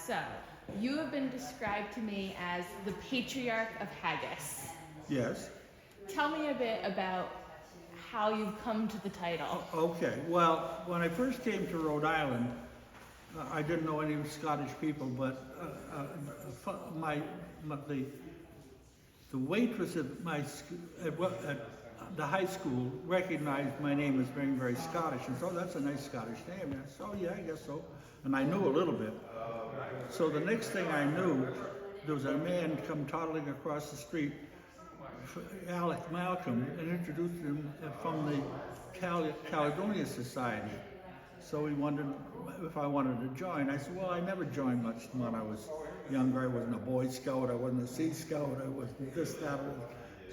So, you have been described to me as the patriarch of haggis. Yes. Tell me a bit about how you've come to the title. Okay. Well, when I first came to Rhode Island, I didn't know any Scottish people, but the waitress at the high school recognized my name as being very Scottish, and so that's a nice Scottish name. And I said, oh yeah, I guess so. And I knew a little bit. So the next thing I knew, there was a man come toddling across the street, Alec Malcolm, and introduced him from the Caledonia Society. So he wondered if I wanted to join. I said, well, I never joined much when I was younger. I wasn't a Boy Scout, I wasn't a Sea Scout, I wasn't this, that.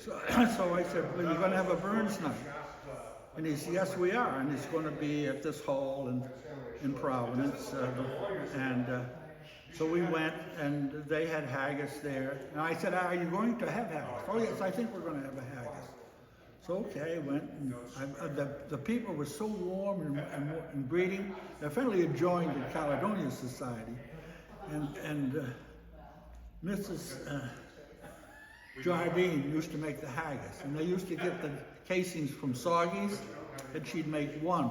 So I said, well, you're going to have a Burns night? And he said, yes, we are. And it's going to be at this hall in Providence. So we went, and they had haggis there. And I said, are you going to have haggis? Oh, yes, I think we're going to have a haggis. So, okay, I went, and the people were so warm and greeting. I finally had joined the Caledonia Society. And Mrs. Jardine used to make the haggis. And they used to get the casings from Soggy's, and she'd make one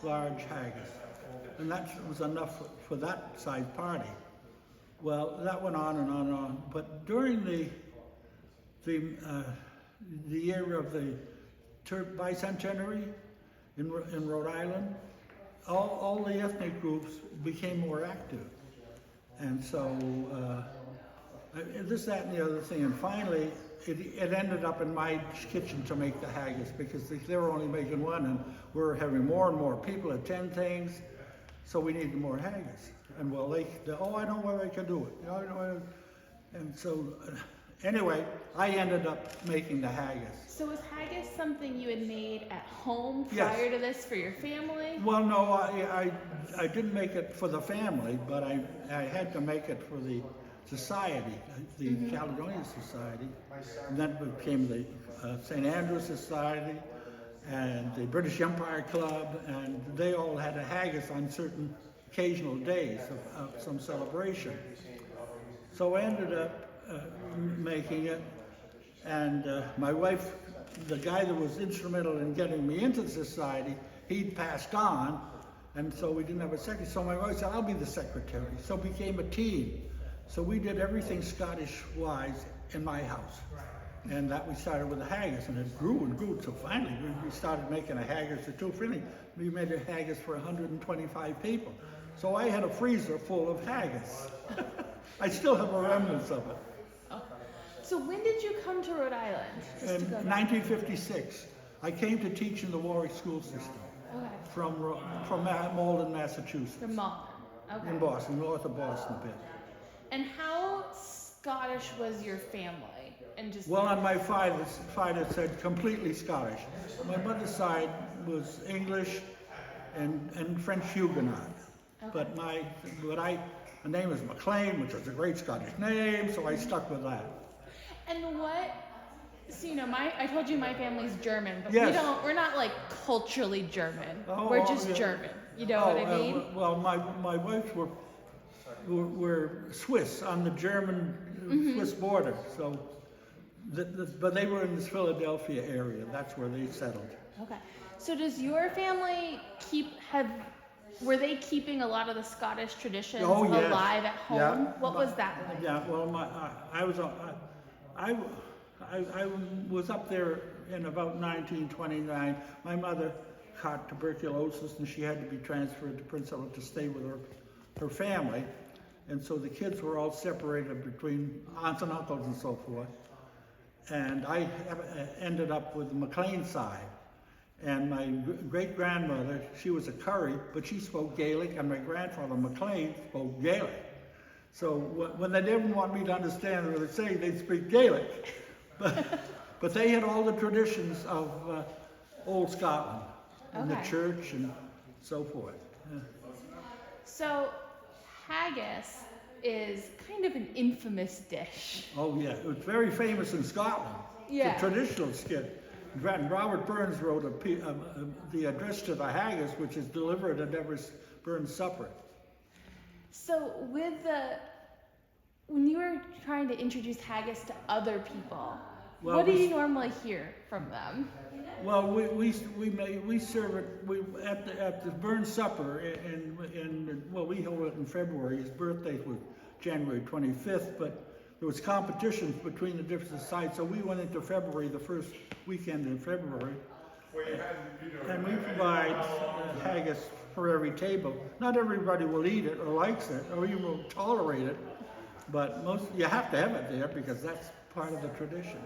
large haggis. And that was enough for that size party. Well, that went on and on and on. But during the year of the bicentenary in Rhode Island, all the ethnic groups became more active. And so this, that, and the other thing. And finally, it ended up in my kitchen to make the haggis, because they were only making one, and we were having more and more people attend things, so we needed more haggis. And well, they oh, I know where I can do it. You know, and so anyway, I ended up making the haggis. So was haggis something you had made at home prior to this for your family? Well, no, I didn't make it for the family, but I had to make it for the society, the Caledonia Society, and that became the St. Andrews Society and the British Empire Club, and they all had a haggis on certain occasional days of some celebration. So I ended up making it, and my wife, the guy that was instrumental in getting me into the society, he'd passed on, and so we didn't have a secretary. So my wife said, I'll be the secretary. So we became a team. So we did everything Scottish-wise in my house. And that we started with the haggis, and it grew and grew. So finally, we started making a haggis or two. Finally, we made a haggis for 125 people. So I had a freezer full of haggis. I still have a remnants of it. Oh. So when did you come to Rhode Island? In 1956, I came to teach in the Warwick school system. Okay. From Malden, Massachusetts. From Malden. Okay. In Boston, north of Boston a bit. And how Scottish was your family? And just well, on my father's side, completely Scottish. My mother's side was English and French Huguenot. Okay. But my name is MacLean, which is a great Scottish name, so I stuck with that. And what? So I told you my family's German, but yes. we're not like culturally German. Oh, we're just yeah. German. You know what I mean? Well, my wives were Swiss on the German-Swiss border, so. But they were in this Philadelphia area. That's where they settled. Okay. So does your family were they keeping a lot of the Scottish traditions alive at home? Yeah. What was that like? Yeah. Well, I was up there in about 1929. My mother caught tuberculosis, and she had to be transferred to Prince Edward to stay with her family, and so the kids were all separated between aunts and uncles and so forth. And I ended up with the MacLean side. And my great-grandmother, she was a Curry, but she spoke Gaelic, and my grandfather, MacLean, spoke Gaelic. So when they didn't want me to understand what they were saying, they'd speak Gaelic. But they had all the traditions of old Scotland, and the church and so forth. Yeah. So haggis is kind of an infamous dish. Oh yeah, it was very famous in Scotland. Yeah. It's a traditional skit. Robert Burns wrote the address to the haggis, which is delivered at every Burns supper. So when you were trying to introduce haggis to other people, Well, what do you normally hear from them? Well, we serve it at the Burn Supper we hold it in February. His birthday was January 25th, but there was competitions between the different sites, so we went into February, the first weekend in February, and we provide haggis for every table. Not everybody will eat it or likes it or even will tolerate it, but you have to have it there because that's part of the tradition.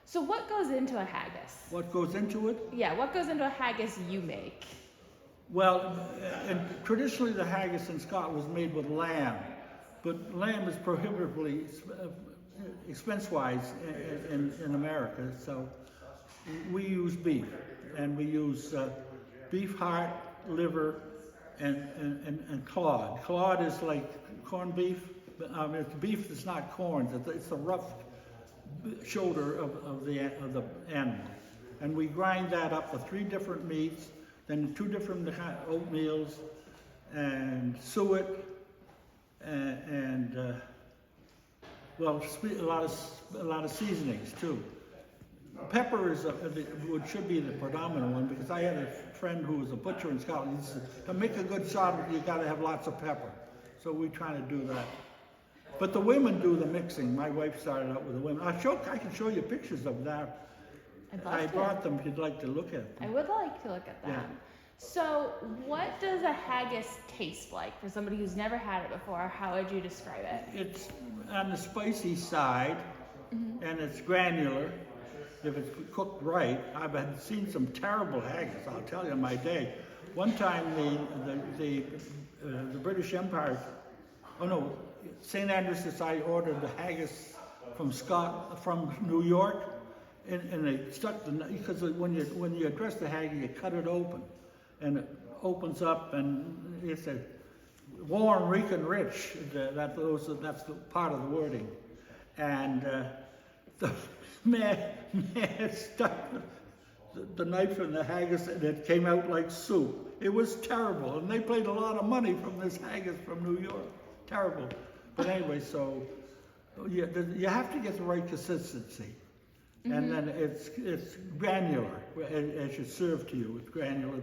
So what goes into a haggis? What goes into it? Yeah, what goes into a haggis you make? Well, and traditionally the haggis in Scotland was made with lamb, but lamb is prohibitively expense-wise in America, so we use beef, and we use beef heart, liver, and clod. Clod is like corned beef, but it's beef that's not corn. It's the rough shoulder of the animal, and we grind that up with 3 different meats, then 2 different oatmeals, and suet, and a lot of seasonings too. Pepper should be the predominant one, because I had a friend who was a butcher in Scotland. He said, to make a good salad, you got to have lots of pepper. So we try to do that. But the women do the mixing. My wife started out with the women. I can show you pictures of that. I brought them if you'd like to look at them. I would like to look at them. Yeah. So what does a haggis taste like for somebody who's never had it before? How would you describe it? It's on the spicy side, and it's granular. If it's cooked right, I've seen some terrible haggis, I'll tell you, in my day. One time the British Empire, St. Andrew's Society ordered the haggis from New York, and they stuck because when you address the haggis, you cut it open, and it opens up, and it's a warm, reeking rich. That's the part of the wording, and the man stuck the knife in the haggis, and it came out like soup. It was terrible, and they paid a lot of money from this haggis from New York. Terrible. But anyway, so you have to get the right consistency, and then it's granular as you serve to you. It's granular,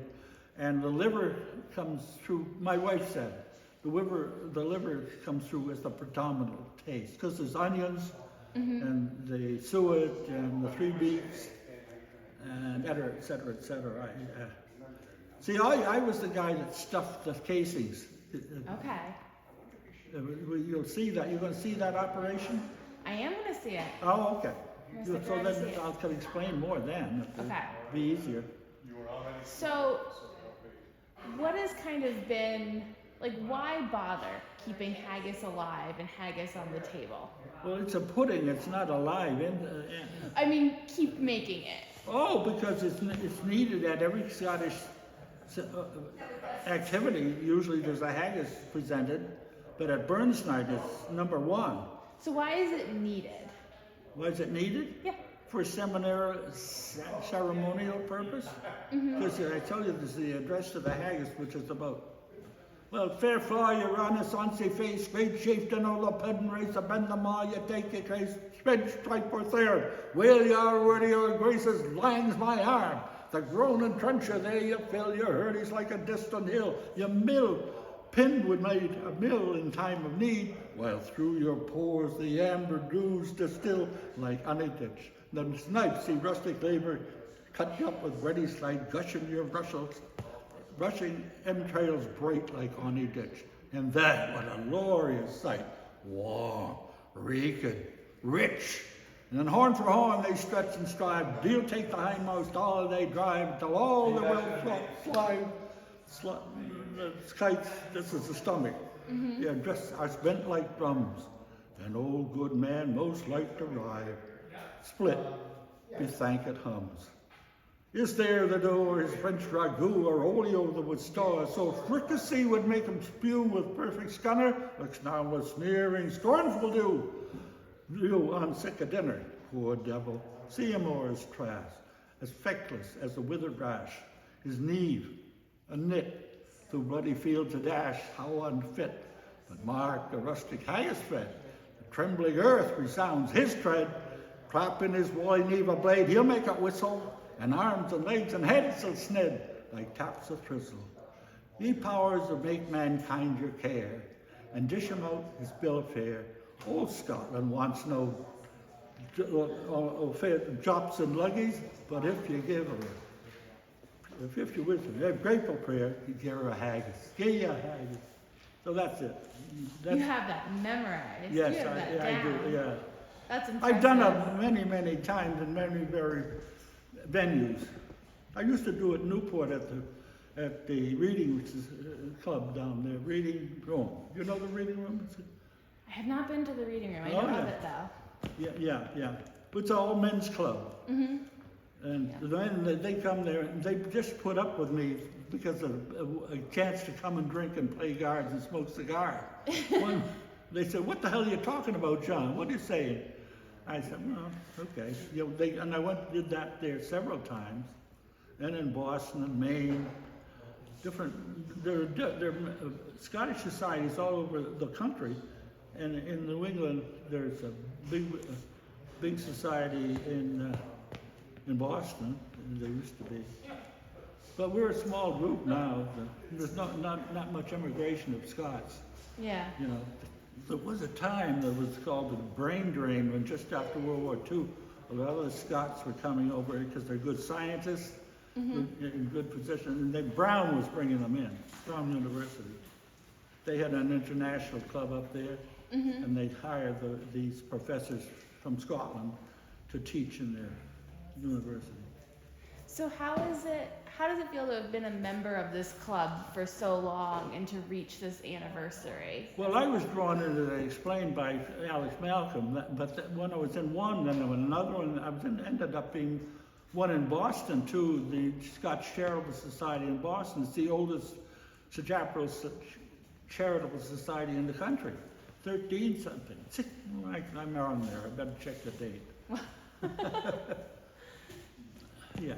and the liver comes through. My wife said the liver comes through as the predominant taste because there's onions and the suet and the 3 beets and et cetera, et cetera. I was the guy that stuffed the casings. Okay. You'll see that. You're going to see that operation? I am going to see it. Oh, okay. So then I can explain more then. Okay. It'll be easier. So, what has kind of been, why bother keeping haggis alive and haggis on the table? Well, it's a pudding. It's not alive. I mean, keep making it. Oh, because it's needed at every Scottish activity. Usually there's a haggis presented. But at Burns Night, it's number 1. So why is it needed? Why is it needed? Yeah. For ceremonial purpose? Because I tell you, this is the address to the haggis, which is about, fair fly, your honor, soncy face, great chieftain, all the pedant race, a bend them all, you take your case, spread stripe or third, whale your wordy your graces, langs my arm. The groaning trencher there you fill, your hurdies like a distant hill, you mill. Pinned would make a mill in time of need, while through your pores the amber dews distill like honey ditch. The snipes see rustic labor cut you up with ready slide, gushing your rushing entrails bright like honey ditch. And that, what a glorious sight, warm, reeking, rich. And then horn for horn they stretch and strive, deal take the hindmost, all they drive, till all the well fly. The kites, this is the stomach. Yeah, dress are spent like drums. An old good man most like to ride. Split, bethanked hums. Is there the door his French ragout or olio that would star, so fricassee would make him spew with perfect scunner, looks now with sneering, scornful do. You on sick a dinner, poor devil, see him o'er his trash, as feckless as a withered rash, his neve, a knit, through bloody field to dash, how unfit But mark the rustic haggis fed, the trembling earth resounds his tread. Clap in his woolly neva blade, he'll make it whistle, and arms and legs and heads will snid like taps of thistle. Ye powers that make mankind your care, and dish him out his bill of fare. Old Scotland wants no drops and luggies, but if you give her, if you wish her a grateful prayer, you give her a haggis. Give you a haggis. So that's it. You have that memorized. Yes, you have that I down. do, yeah. That's impressive. I've done it many, many times in many very venues. I used to do it in Newport at the reading club down there, reading room. You know the reading room? I have not been to the reading room. I Oh, know yeah. of it though. Yeah. It's all men's club. Mm-hmm. And then they come there and they just put up with me because of a chance to come and drink and play cards and smoke cigar. They said, "What the hell are you talking about, John? What are you saying?" I said, "Well, okay." You know, and I went and did that there several times, and in Boston and Maine, different. There are Scottish societies all over the country, and in New England there's a big society in Boston. There used to be, but we're a small group now. There's not much immigration of Scots. Yeah. You know, there was a time that was called the brain drain when just after World War II, a lot of the Scots were coming over because they're good scientists, in good position, and then Brown was bringing them in, Brown University. They had an international club up there, and they'd hire these professors from Scotland to teach in their university. So how does it feel to have been a member of this club for so long and to reach this anniversary? Well, I was drawn into it, explained by Alex Malcolm, but when I was in one, then there was another one. Ended up being one in Boston too, the Scotch Charitable Society in Boston. It's the oldest charitable society in the country. 13 something. I'm on there, I better check the date. Yeah.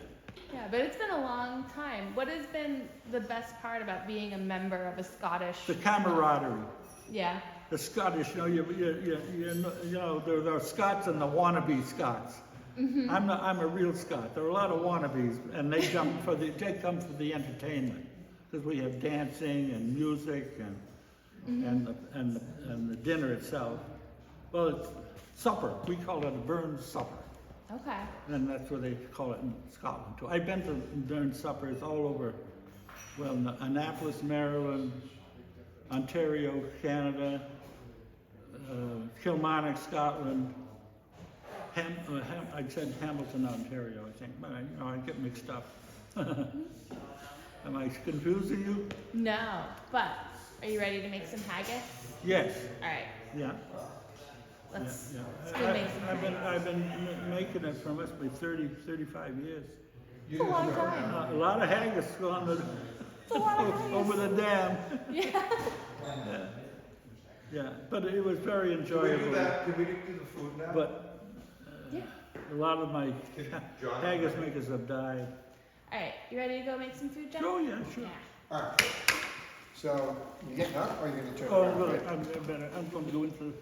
Yeah, but it's been a long time. What has been the best part about being a member of a Scottish? The camaraderie. Yeah. The Scottish, you know, there are Scots and the wannabe Scots. I'm a real Scot. There are a lot of wannabes, and they come for the entertainment because we have dancing and music and the dinner itself. Well, it's supper. We call it a Burns supper. Okay. And that's what they call it in Scotland too. I've been to Burns suppers all over, well, Annapolis, Maryland, Ontario, Canada, Kilmarnock, Scotland. I said Hamilton, Ontario, I think, but I get mixed up. Am I confusing you? No, but are you ready to make some haggis? Yes. All right. Yeah. Let's Yeah. go make some haggis. I've been making it for must be 35 years. It's a long time. A lot of haggis going It's a lot of haggis. over the dam. Yeah. Yeah, but it was very enjoyable. Can we do the food now? But Yeah. a lot of my John? haggis makers have died. All right. You ready to go make some food, John? Oh yeah, sure. Yeah. All right. So, you getting up or are you gonna turn Oh, around? I'm going to go into